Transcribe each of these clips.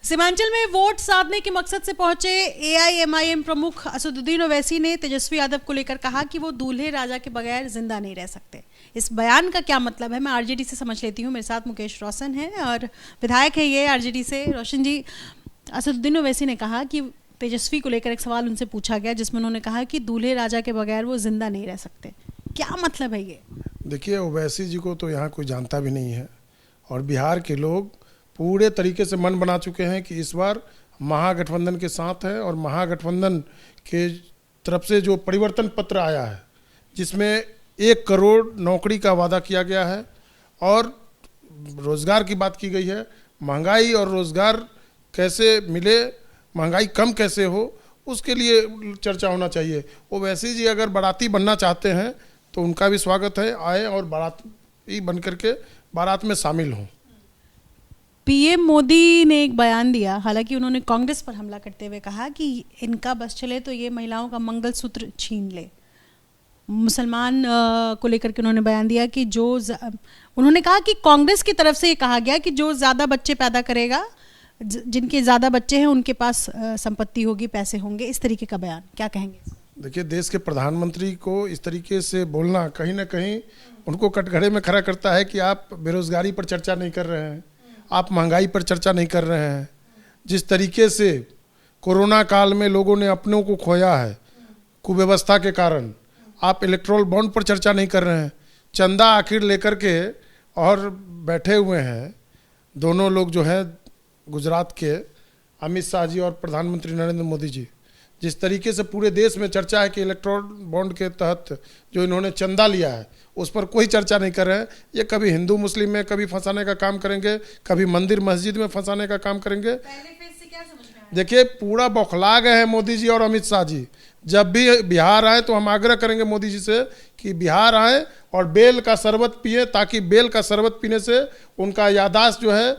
सीमांचल में वोट साधने के मकसद से पहुंचे एआईएमआईएम प्रमुख असदुद्दीन ओवैसी ने तेजस्वी यादव को लेकर कहा कि वो दूल्हे राजा के बगैर जिंदा नहीं रह सकते। इस बयान का क्या मतलब है, मैं आरजेडी से समझ लेती हूँ। मेरे साथ मुकेश रोशन है और विधायक है ये आरजेडी से। रोशन जी, असदुद्दीन ओवैसी ने कहा कि तेजस्वी को लेकर एक सवाल उनसे पूछा गया जिसमें उन्होंने कहा कि दूल्हे राजा के बगैर वो जिंदा नहीं रह सकते। क्या मतलब है ये? देखिए, ओवैसी जी को तो यहाँ कोई जानता भी नहीं है और बिहार के लोग पूरे तरीके से मन बना चुके हैं कि इस बार महागठबंधन के साथ है और महागठबंधन के तरफ से जो परिवर्तन पत्र आया है जिसमें 1 करोड़ नौकरी का वादा किया गया है और रोज़गार की बात की गई है। महंगाई और रोज़गार कैसे मिले, महंगाई कम कैसे हो, उसके लिए चर्चा होना चाहिए। ओवैसी जी अगर बाराती बनना चाहते हैं तो उनका भी स्वागत है, आए और बाराती बन करके बारात में शामिल हों। पीएम मोदी ने एक बयान दिया, हालांकि उन्होंने कांग्रेस पर हमला करते हुए कहा कि इनका बस चले तो ये महिलाओं का मंगलसूत्र छीन ले। मुसलमान को लेकर के उन्होंने बयान दिया कि उन्होंने कहा कि कांग्रेस की तरफ से ये कहा गया कि जो ज़्यादा बच्चे पैदा करेगा, जिनके ज़्यादा बच्चे हैं उनके पास संपत्ति होगी, पैसे होंगे। इस तरीके का बयान, क्या कहेंगे? देखिए, देश के प्रधानमंत्री को इस तरीके से बोलना कहीं ना कहीं उनको कटघरे में खड़ा करता है कि आप बेरोजगारी पर चर्चा नहीं कर रहे हैं, आप महंगाई पर चर्चा नहीं कर रहे हैं। जिस तरीके से कोरोना काल में लोगों ने अपनों को खोया है कुव्यवस्था के कारण, आप इलेक्ट्रोल बॉन्ड पर चर्चा नहीं कर रहे हैं। चंदा आखिर लेकर के और बैठे हुए हैं दोनों लोग जो हैं गुजरात के, अमित शाह जी और प्रधानमंत्री नरेंद्र मोदी जी। जिस तरीके से पूरे देश में चर्चा है कि इलेक्ट्रोल बॉन्ड के तहत जो इन्होंने चंदा लिया है उस पर कोई चर्चा नहीं कर रहे हैं। ये कभी हिंदू मुस्लिम में कभी फंसाने का काम करेंगे, कभी मंदिर मस्जिद में फंसाने का काम करेंगे। देखिए, पूरा बौखला गए हैं मोदी जी और अमित शाह जी। जब भी बिहार आए तो हम आग्रह करेंगे मोदी जी से कि बिहार आए और बेल का शरबत पिए, ताकि बेल का शरबत पीने से उनका याददाश्त जो है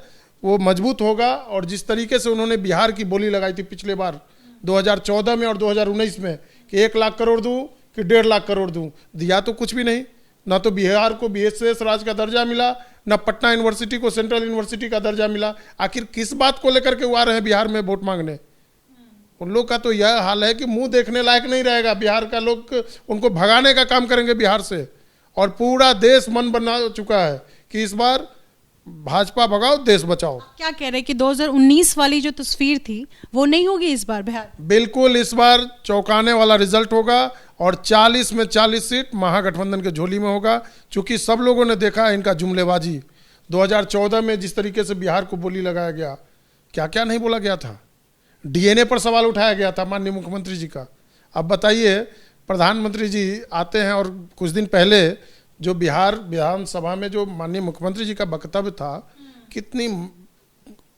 वो मजबूत होगा। और जिस तरीके से उन्होंने बिहार की बोली लगाई थी पिछले बार 2014 में और 2019 में कि 1 लाख करोड़ दूं कि 1.5 लाख करोड़ दूं, दिया तो कुछ भी नहीं। ना तो बिहार को बीएसएस राज्य का दर्जा मिला, ना पटना यूनिवर्सिटी को सेंट्रल यूनिवर्सिटी का दर्जा मिला। आखिर किस बात को लेकर के वो आ रहे हैं बिहार में वोट मांगने? उन लोग का तो यह हाल है कि मुंह देखने लायक नहीं रहेगा। बिहार का लोग उनको भगाने का काम करेंगे बिहार से। और पूरा देश मन बना चुका है कि इस बार भाजपा भगाओ, देश बचाओ। क्या कह रहे हैं कि 2019 वाली जो तस्वीर थी वो नहीं होगी इस बार बिहार? बिल्कुल, इस बार चौंकाने वाला रिजल्ट होगा और 40 में 40 सीट महागठबंधन के झोली में होगा। क्योंकि सब लोगों ने देखा है इनका जुमलेबाजी। 2014 में जिस तरीके से बिहार को बोली लगाया गया, क्या क्या नहीं बोला गया था। डीएनए पर सवाल उठाया गया था माननीय मुख्यमंत्री जी का। अब बताइए, प्रधानमंत्री जी आते हैं और कुछ दिन पहले जो बिहार विधानसभा में जो माननीय मुख्यमंत्री जी का वक्तव्य था, कितनी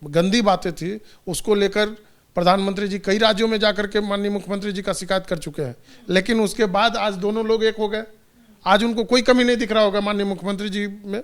गंदी बातें थी, उसको लेकर प्रधानमंत्री जी कई राज्यों में जाकर के माननीय मुख्यमंत्री जी का शिकायत कर चुके हैं। लेकिन उसके बाद आज दोनों लोग एक हो गए। आज उनको कोई कमी नहीं दिख रहा होगा माननीय मुख्यमंत्री जी में।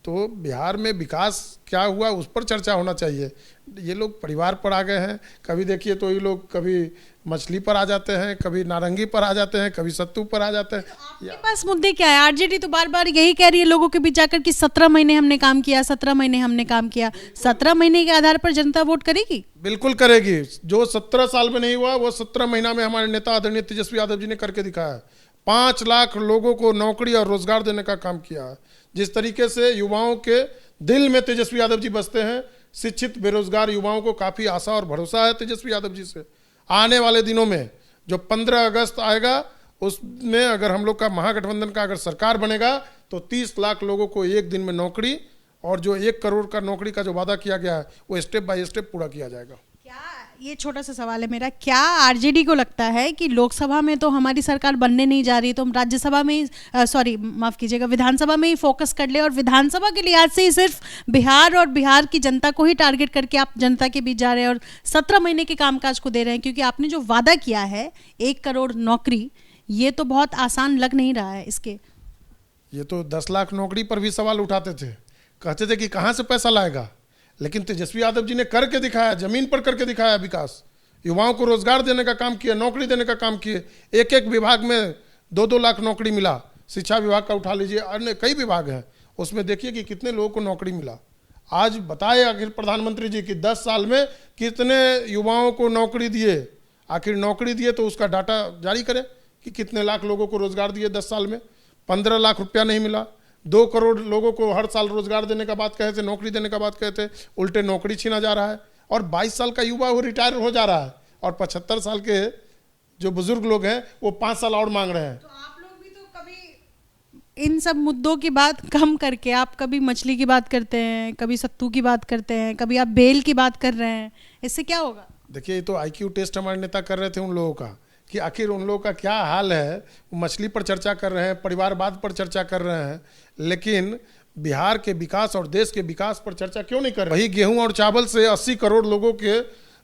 तो बिहार में विकास क्या हुआ उस पर चर्चा होना चाहिए। ये लोग परिवार पर आ गए हैं। कभी देखिए तो ये लोग कभी मछली पर आ जाते हैं, कभी नारंगी पर आ जाते हैं, कभी सत्तू पर आ जाते हैं। आपके पास मुद्दे क्या है? आरजेडी तो बार बार यही कह रही है लोगों के बीच जाकर कि 17 महीने हमने काम किया, 17 महीने हमने काम किया। 17 महीने के आधार पर जनता वोट करेगी? बिल्कुल करेगी। जो 17 साल में नहीं हुआ वो 17 महीना में हमारे नेता आदरणीय तेजस्वी यादव जी ने करके दिखाया है। 5 लाख लोगों को नौकरी और रोजगार देने का काम किया है। जिस तरीके से युवाओं के दिल में तेजस्वी यादव जी बसते हैं, शिक्षित बेरोजगार युवाओं को काफ़ी आशा और भरोसा है तेजस्वी यादव जी से। आने वाले दिनों में जो 15 अगस्त आएगा उसमें अगर हम लोग का महागठबंधन का अगर सरकार बनेगा तो 30 लाख लोगों को एक दिन में नौकरी और जो 1 करोड़ का नौकरी का जो वादा किया गया है वो स्टेप बाय स्टेप पूरा किया जाएगा। क्या, ये छोटा सा सवाल है मेरा, क्या आरजेडी को लगता है कि लोकसभा में तो हमारी सरकार बनने नहीं जा रही, तो हम राज्यसभा में ही माफ कीजिएगा, विधानसभा में ही फोकस कर ले और विधानसभा के लिहाज से ही सिर्फ बिहार और बिहार की जनता को ही टारगेट करके आप जनता के बीच जा रहे हैं और 17 महीने के कामकाज को दे रहे हैं? क्योंकि आपने जो वादा किया है 1 करोड़ नौकरी, ये तो बहुत आसान लग नहीं रहा है। इसके ये तो 10 लाख नौकरी पर भी सवाल उठाते थे, कहते थे कि कहाँ से पैसा लाएगा। लेकिन तेजस्वी यादव जी ने करके दिखाया, जमीन पर करके दिखाया विकास। युवाओं को रोजगार देने का काम किया, नौकरी देने का काम किए। एक एक विभाग में 2-2 लाख नौकरी मिला। शिक्षा विभाग का उठा लीजिए, अन्य कई विभाग हैं, उसमें देखिए कि कितने लोगों को नौकरी मिला। आज बताए आखिर प्रधानमंत्री जी कि 10 साल में कितने युवाओं को नौकरी दिए, आखिर नौकरी दिए तो उसका डाटा जारी करें कि कितने लाख लोगों को रोजगार दिए 10 साल में। 15 लाख रुपया नहीं मिला, 2 करोड़ लोगों को हर साल रोजगार देने का बात कहे थे, नौकरी देने का बात कहे थे, उल्टे नौकरी छीना जा रहा है। और 22 साल का युवा वो रिटायर हो जा रहा है और 75 साल के जो बुजुर्ग लोग हैं वो 5 साल और मांग रहे हैं। तो आप लोग भी तो कभी इन सब मुद्दों की बात कम करके आप कभी मछली की बात करते हैं, कभी सत्तू की बात करते हैं, कभी आप बेल की बात कर रहे हैं, इससे क्या होगा? देखिए, ये तो आईक्यू टेस्ट हमारे नेता कर रहे थे उन लोगों का कि आखिर उन लोगों का क्या हाल है। वो मछली पर चर्चा कर रहे हैं, परिवारवाद पर चर्चा कर रहे हैं, लेकिन बिहार के विकास और देश के विकास पर चर्चा क्यों नहीं कर रहे? वही गेहूं और चावल से 80 करोड़ लोगों के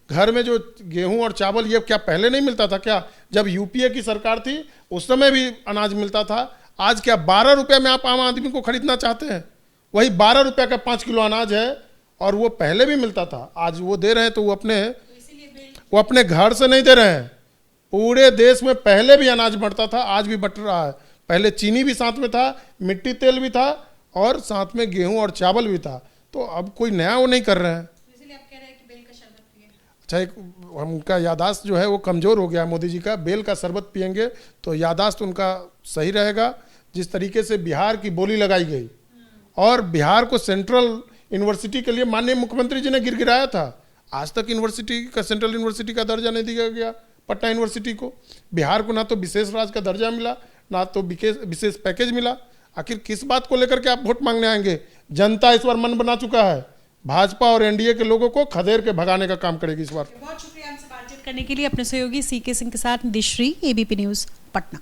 घर में जो गेहूं और चावल, ये क्या पहले नहीं मिलता था क्या? जब यूपीए की सरकार थी उस समय भी अनाज मिलता था। आज क्या 12 रुपये में आप आम आदमी को खरीदना चाहते हैं? वही 12 रुपये का 5 किलो अनाज है और वो पहले भी मिलता था। आज वो दे रहे हैं तो वो अपने घर से नहीं दे रहे हैं। पूरे देश में पहले भी अनाज बढ़ता था, आज भी बढ़ रहा है। पहले चीनी भी साथ में था, मिट्टी तेल भी था और साथ में गेहूं और चावल भी था। तो अब कोई नया वो नहीं कर रहे हैं। इसलिए आप कह रहे हैं कि बेल का शरबत पिए। अच्छा, एक उनका यादाश्त जो है वो कमज़ोर हो गया मोदी जी का। बेल का शरबत पियेंगे तो यादाश्त उनका सही रहेगा। जिस तरीके से बिहार की बोली लगाई गई और बिहार को सेंट्रल यूनिवर्सिटी के लिए माननीय मुख्यमंत्री जी ने गिरगिराया था, आज तक यूनिवर्सिटी का, सेंट्रल यूनिवर्सिटी का दर्जा नहीं दिया गया पटना यूनिवर्सिटी को। बिहार को ना तो विशेष राज्य का दर्जा मिला, ना तो विशेष पैकेज मिला। आखिर किस बात को लेकर के आप वोट मांगने आएंगे? जनता इस बार मन बना चुका है, भाजपा और एनडीए के लोगों को खदेड़ के भगाने का काम करेगी इस बार। बहुत शुक्रिया हमसे बातचीत करने के लिए। अपने सहयोगी सीके सिंह के साथ निधिश्री, एबीपी न्यूज पटना।